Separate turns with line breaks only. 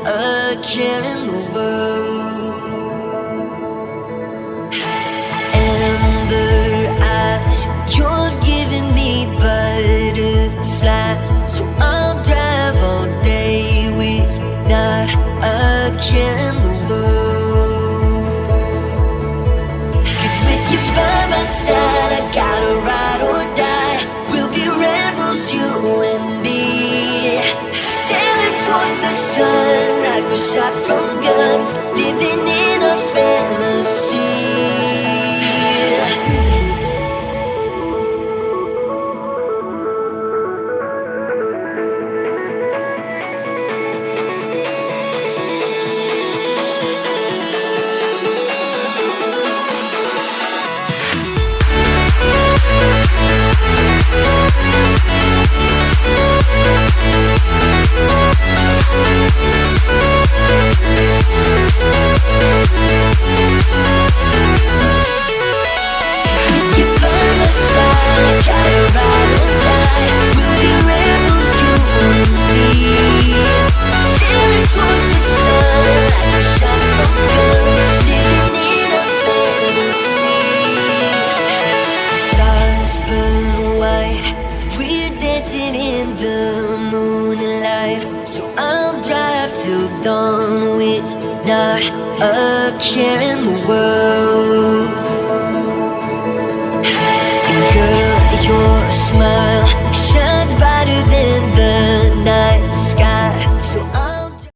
a care in the world. Amber eyes, you're giving me butterflies, so I'll drive all day with not a care in the world. 'Cause with you by my side, I gotta ride or die. We'll be rebels, you and me, sailing towards the sun like we're shot from guns, living in a fantasy. Dawn with not a care in the world. And girl, your smile